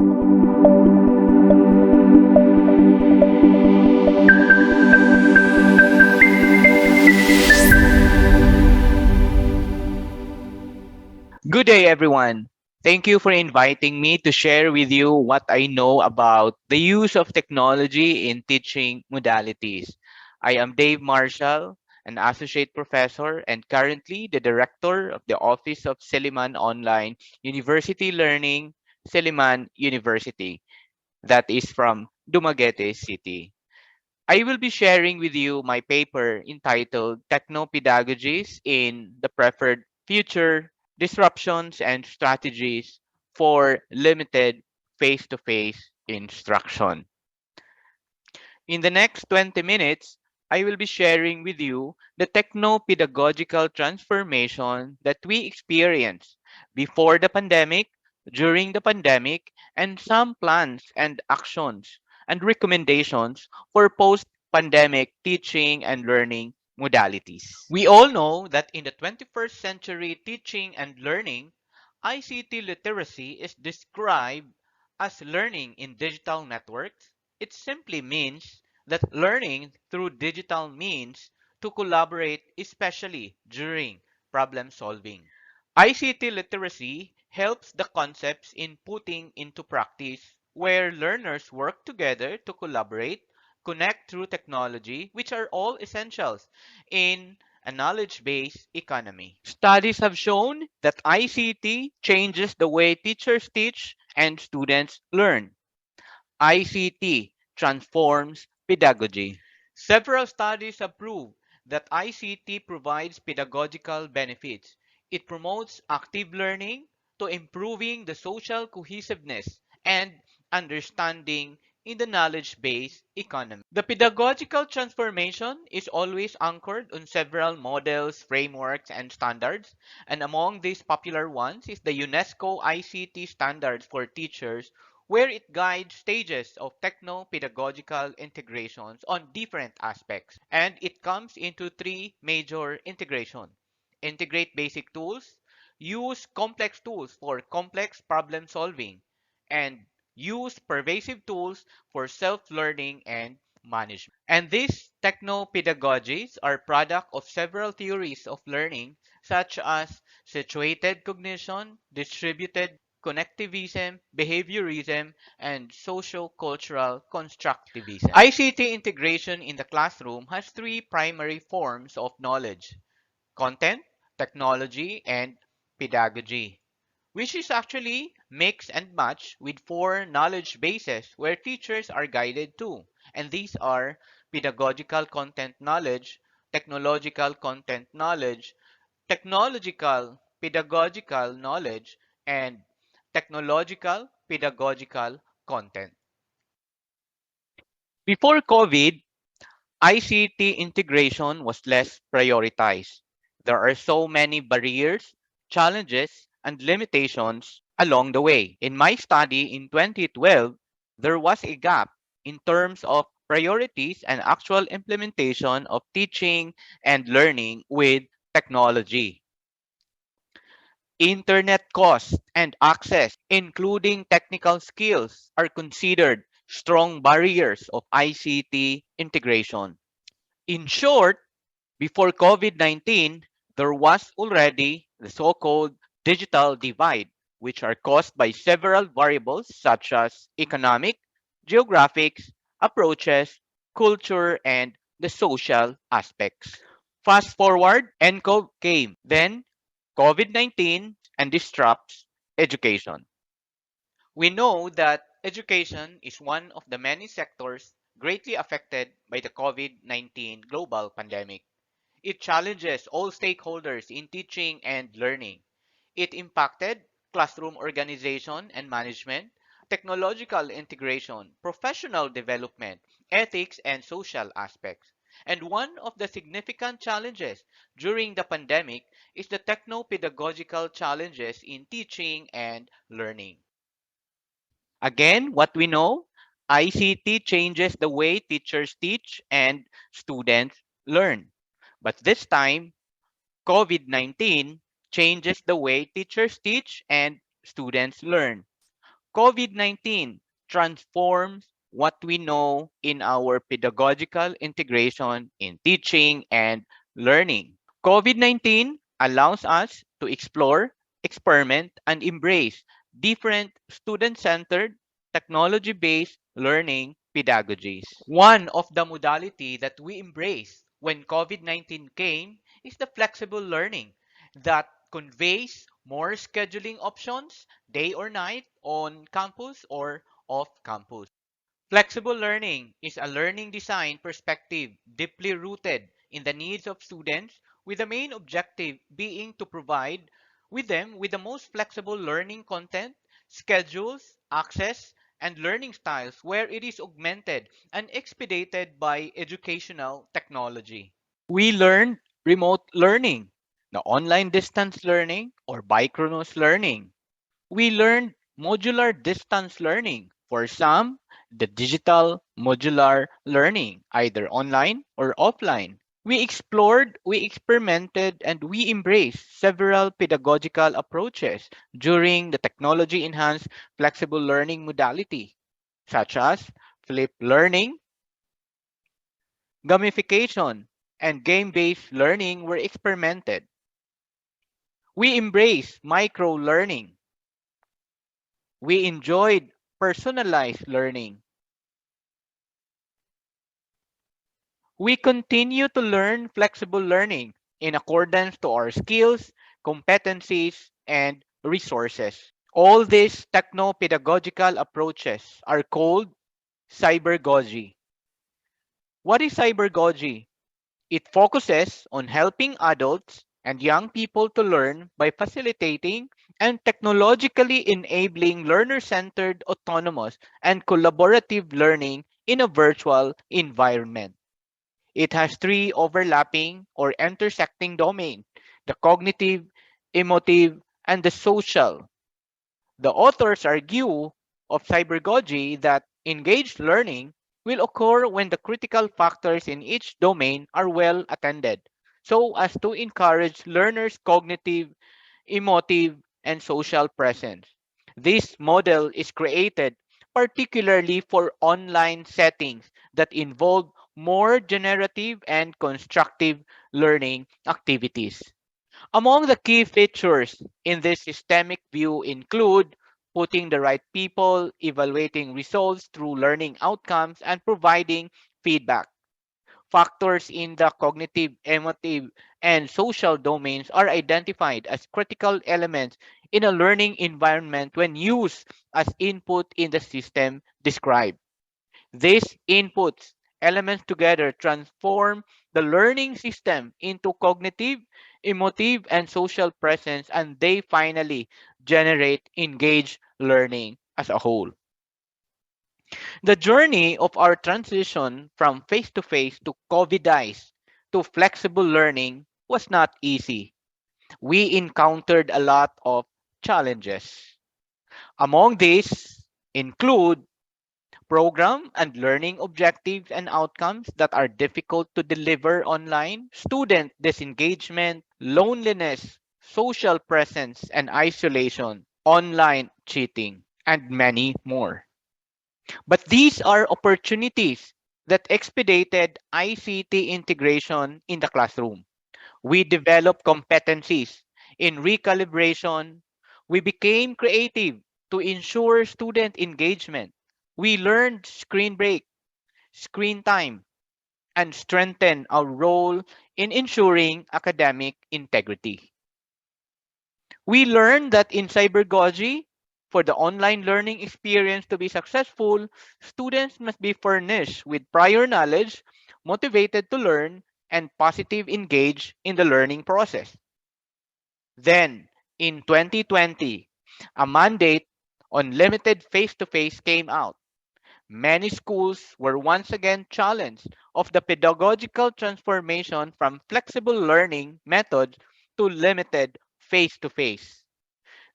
Good day, everyone. Thank you for inviting me to share with you what I know about the use of technology in teaching modalities. I am Dave Marshall, an associate professor and currently the director of the Office of Silliman Online University Learning, Silliman University, that is from Dumaguete City. I will be sharing with you my paper entitled Techno-Pedagogies in the Preferred Future Disruptions and Strategies for Limited Face-to-Face Instruction. In the next 20 minutes, I will be sharing with you the techno-pedagogical transformation that we experienced before the pandemic, during the pandemic, and some plans and actions and recommendations for post-pandemic teaching and learning modalities. We all know that in the 21st century teaching and learning, ICT literacy is described as learning in digital networks. It simply means that learning through digital means to collaborate, especially during problem solving. ICT literacy helps the concepts in putting into practice where learners work together to collaborate, connect through technology, which are all essentials in a knowledge-based economy. Studies have shown that ICT changes the way teachers teach and students learn. ICT transforms pedagogy. Several studies have proved that ICT provides pedagogical benefits. It promotes active learning to improving the social cohesiveness and understanding in the knowledge-based economy. The pedagogical transformation is always anchored on several models, frameworks, and standards, and among these popular ones is the UNESCO ICT Standards for Teachers, where it guides stages of techno-pedagogical integrations on different aspects. And it comes into three major integration. Integrate basic tools, use complex tools for complex problem solving, and use pervasive tools for self-learning and management. And these techno-pedagogies are product of several theories of learning such as situated cognition, distributed connectivism, behaviorism, and socio-cultural constructivism. ICT integration in the classroom has three primary forms of knowledge: content, technology, and pedagogy, which is actually mix and match with four knowledge bases where teachers are guided to. And these are pedagogical content knowledge, technological content knowledge, technological pedagogical knowledge, and technological pedagogical content. Before COVID, ICT integration was less prioritized. There are so many barriers, challenges, and limitations along the way. In my study in 2012, there was a gap in terms of priorities and actual implementation of teaching and learning with technology. Internet cost and access, including technical skills, are considered strong barriers of ICT integration. In short, before COVID-19, there was already the so-called digital divide, which are caused by several variables such as economic, geographics, approaches, culture, and the social aspects. Fast forward, NCOV came. Then COVID-19 and disrupts education. We know that education is one of the many sectors greatly affected by the COVID-19 global pandemic. It challenges all stakeholders in teaching and learning. It impacted classroom organization and management, technological integration, professional development, ethics, and social aspects. And one of the significant challenges during the pandemic is the techno-pedagogical challenges in teaching and learning. Again, what we know, ICT changes the way teachers teach and students learn. But this time, COVID-19 changes the way teachers teach and students learn. COVID 19 transforms what we know in our pedagogical integration in teaching and learning. COVID 19 allows us to explore, experiment, and embrace different student centered, technology based learning pedagogies. One of the modality that we embraced when COVID 19 came is the flexible learning that conveys more scheduling options, day or night, on campus or off campus. Flexible learning is a learning design perspective deeply rooted in the needs of students, with the main objective being to provide with them with the most flexible learning content, schedules, access, and learning styles where it is augmented and expedited by educational technology. We learned remote learning, the online distance learning or biochronos learning. We learned modular distance learning. For some, the digital modular learning, either online or offline. We explored, we experimented, and we embraced several pedagogical approaches during the technology enhanced flexible learning modality, such as flipped learning, gamification, and game based learning were experimented. We embraced micro learning. We enjoyed personalized learning. We continue to learn flexible learning in accordance to our skills, competencies, and resources. All these techno-pedagogical approaches are called cybergogy. What is cybergogy? It focuses on helping adults and young people to learn by facilitating and technologically enabling learner-centered, autonomous, and collaborative learning in a virtual environment. It has three overlapping or intersecting domains: the cognitive, emotive, and the social. The authors argue of cybergogy that engaged learning will occur when the critical factors in each domain are well attended, so as to encourage learners' cognitive, emotive, and social presence. This model is created particularly for online settings that involve more generative and constructive learning activities. Among the key features in this systemic view include putting the right people, evaluating results through learning outcomes, and providing feedback. Factors in the cognitive, emotive, and social domains are identified as critical elements in a learning environment when used as input in the system described. These inputs elements together transform the learning system into cognitive, emotive, and social presence, and they finally generate engaged learning as a whole. The journey of our transition from face to face to COVIDized to flexible learning was not easy. We encountered a lot of challenges. Among these include program and learning objectives and outcomes that are difficult to deliver online, student disengagement, loneliness, social presence and isolation, online cheating, and many more. But these are opportunities that expedited ICT integration in the classroom. We developed competencies in recalibration. We became creative to ensure student engagement. We learned screen break, screen time, and strengthened our role in ensuring academic integrity. We learned that in cybergogy, for the online learning experience to be successful, students must be furnished with prior knowledge, motivated to learn, and positive engaged in the learning process. Then, in 2020, a mandate on limited face-to-face came out. Many schools were once again challenged of the pedagogical transformation from flexible learning methods to limited face-to-face.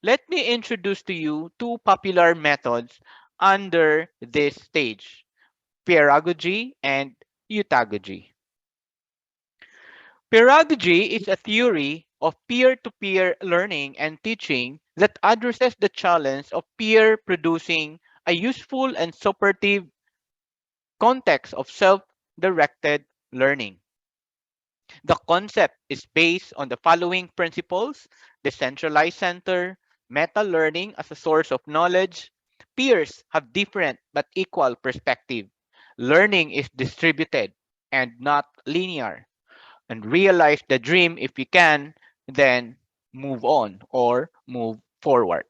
Let me introduce to you two popular methods under this stage: pedagogy and eutagogy. Pedagogy is a theory of peer to peer learning and teaching that addresses the challenge of peer producing a useful and supportive context of self directed learning. The concept is based on the following principles: decentralized center, meta learning as a source of knowledge, peers have different but equal perspective, learning is distributed and not linear, and realize the dream if you can, then move on or move forward.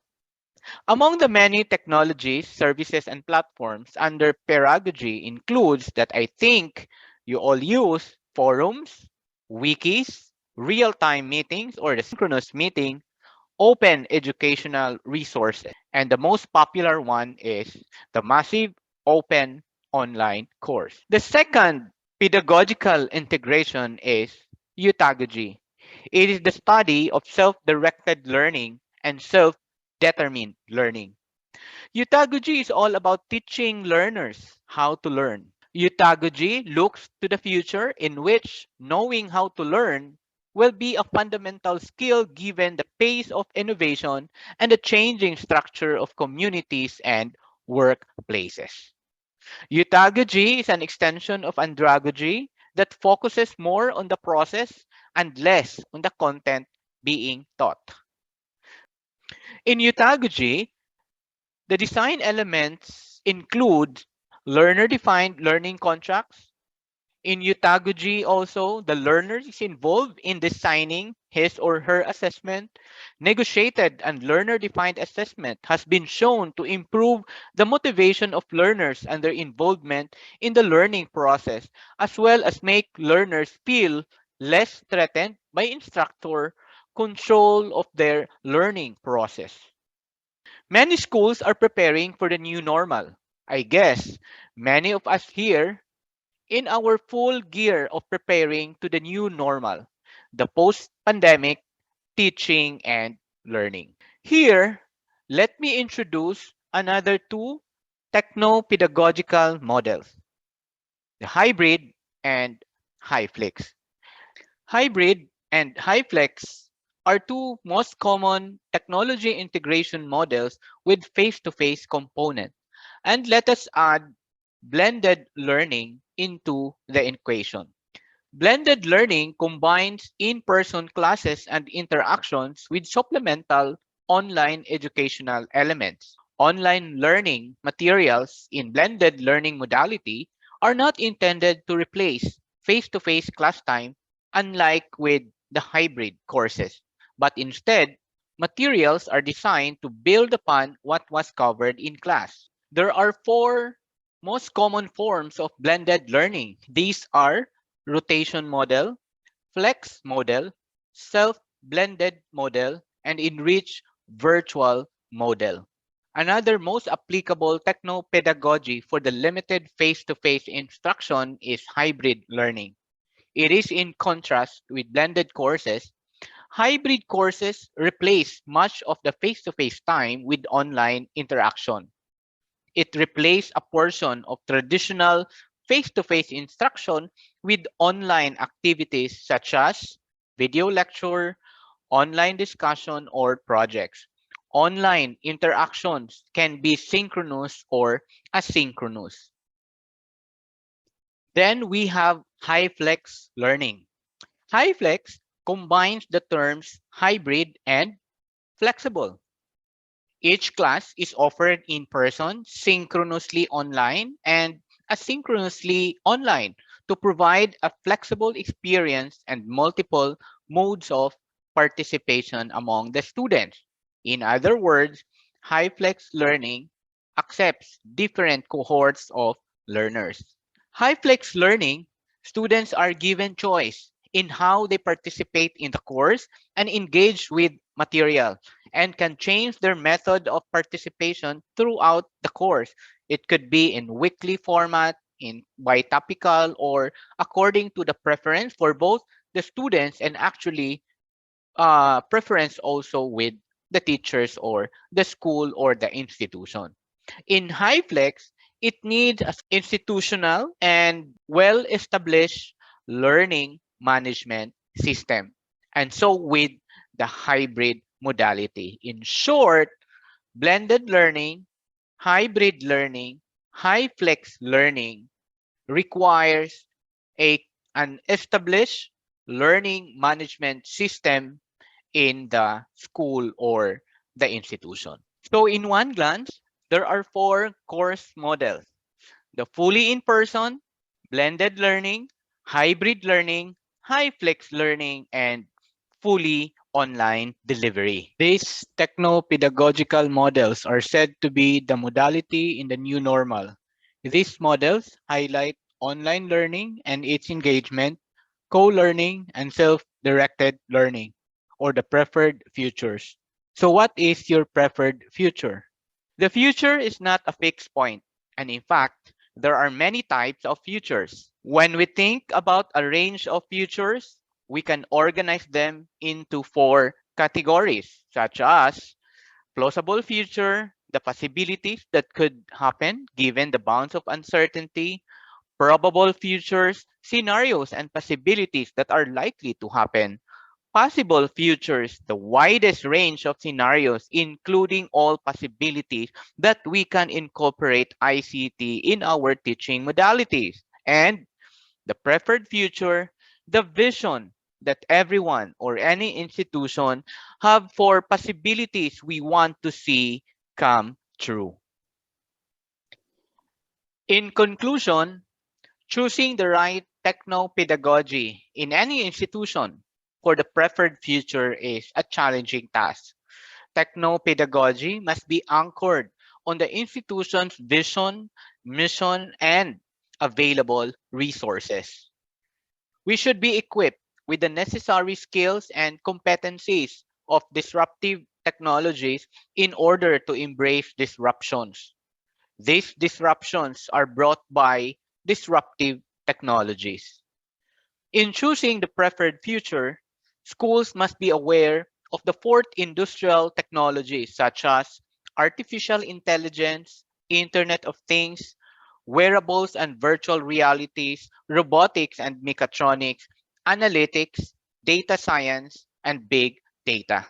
Among the many technologies, services, and platforms under pedagogy includes that I think you all use: forums, wikis, real-time meetings or the synchronous meeting, open educational resources, and the most popular one is the massive open online course. The second pedagogical integration is eutagogy. It is the study of self-directed learning and self-determined learning. Eutagogy is all about teaching learners how to learn. Eutagogy looks to the future in which knowing how to learn will be a fundamental skill given the pace of innovation and the changing structure of communities and workplaces. Eutagogy is an extension of andragogy that focuses more on the process and less on the content being taught. In eutagogy, the design elements include learner-defined learning contracts. In eutagogy also, the learner is involved in designing his or her assessment. Negotiated and learner-defined assessment has been shown to improve the motivation of learners and their involvement in the learning process, as well as make learners feel less threatened by instructor control of their learning process. Many schools are preparing for the new normal. I guess many of us here in our full gear of preparing to the new normal, the post pandemic teaching and learning. Here, let me introduce another two techno-pedagogical models: the hybrid and HiFlex. Hybrid and HiFlex are two most common technology integration models with face-to-face component. And let us add blended learning into the equation. Blended learning combines in-person classes and interactions with supplemental online educational elements. Online learning materials in blended learning modality are not intended to replace face-to-face class time, unlike with the hybrid courses, but instead, materials are designed to build upon what was covered in class. There are four most common forms of blended learning. These are rotation model, flex model, self-blended model, and enriched virtual model. Another most applicable techno-pedagogy for the limited face-to-face instruction is hybrid learning. It is in contrast with blended courses. Hybrid courses replace much of the face-to-face time with online interaction. It replaced a portion of traditional face-to-face instruction with online activities such as video lecture, online discussion, or projects. Online interactions can be synchronous or asynchronous. Then we have high-flex learning. High-flex combines the terms hybrid and flexible. Each class is offered in person, synchronously online, and asynchronously online to provide a flexible experience and multiple modes of participation among the students. In other words, high-flex learning accepts different cohorts of learners. High-flex learning, students are given choice in how they participate in the course and engage with material, and can change their method of participation throughout the course. It could be in weekly format, in by topical, or according to the preference for both the students and actually preference also with the teachers or the school or the institution. In HiFlex, it needs an institutional and well-established learning management system. And so with the hybrid modality. In short, blended learning, hybrid learning, high flex learning requires a, an established learning management system in the school or the institution. So, in one glance, there are four course models: the fully in person, blended learning, hybrid learning, high flex learning, and fully online delivery. These techno-pedagogical models are said to be the modality in the new normal. These models highlight online learning and its engagement, co-learning, and self-directed learning, or the preferred futures. So what is your preferred future? The future is not a fixed point, and in fact, there are many types of futures. When we think about a range of futures, we can organize them into four categories, such as plausible future, the possibilities that could happen given the bounds of uncertainty; probable futures, scenarios and possibilities that are likely to happen; possible futures, the widest range of scenarios, including all possibilities that we can incorporate ICT in our teaching modalities; and the preferred future, the vision that everyone or any institution have for possibilities we want to see come true. In conclusion, choosing the right techno-pedagogy in any institution for the preferred future is a challenging task. Techno-pedagogy must be anchored on the institution's vision, mission, and available resources. We should be equipped with the necessary skills and competencies of disruptive technologies in order to embrace disruptions. These disruptions are brought by disruptive technologies. In choosing the preferred future, schools must be aware of the fourth industrial technologies such as artificial intelligence, Internet of Things, wearables and virtual realities, robotics and mechatronics, analytics, data science, and big data.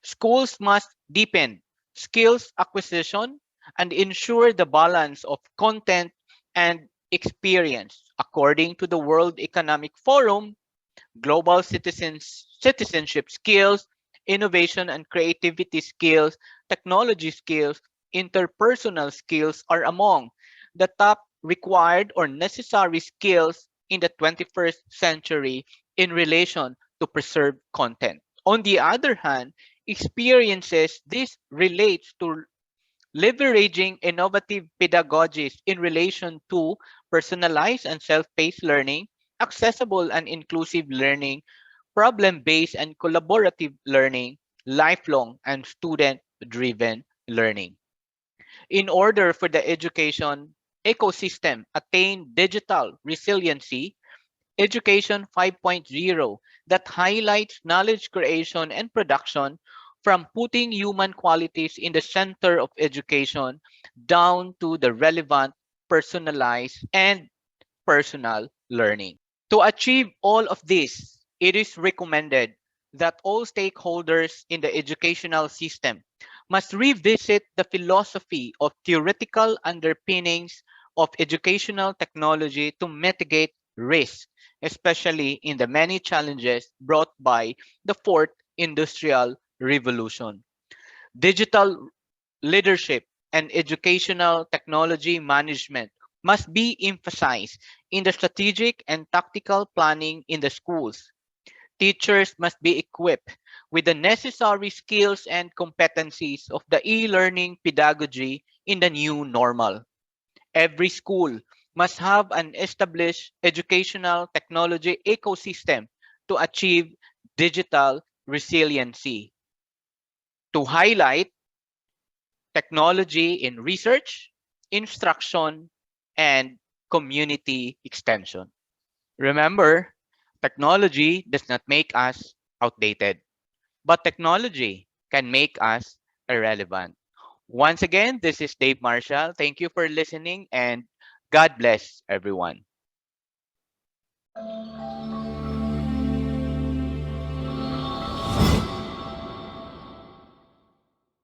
Schools must deepen skills acquisition and ensure the balance of content and experience. According to the World Economic Forum, citizenship skills, innovation and creativity skills, technology skills, interpersonal skills are among the top required or necessary skills in the 21st century in relation to preserved content. On the other hand, experiences this relates to leveraging innovative pedagogies in relation to personalized and self-paced learning, accessible and inclusive learning, problem-based and collaborative learning, lifelong and student-driven learning. In order for the education ecosystem attain digital resiliency, Education 5.0 that highlights knowledge creation and production from putting human qualities in the center of education down to the relevant, personalized, and personal learning. To achieve all of this, it is recommended that all stakeholders in the educational system must revisit the philosophy of theoretical underpinnings of educational technology to mitigate risk, especially in the many challenges brought by the fourth industrial revolution. Digital leadership and educational technology management must be emphasized in the strategic and tactical planning in the schools. Teachers must be equipped with the necessary skills and competencies of the e-learning pedagogy in the new normal. Every school must have an established educational technology ecosystem to achieve digital resiliency. To highlight technology in research, instruction, and community extension. Remember, technology does not make us outdated, but technology can make us irrelevant. Once again, this is Dave Marshall. Thank you for listening and God bless everyone.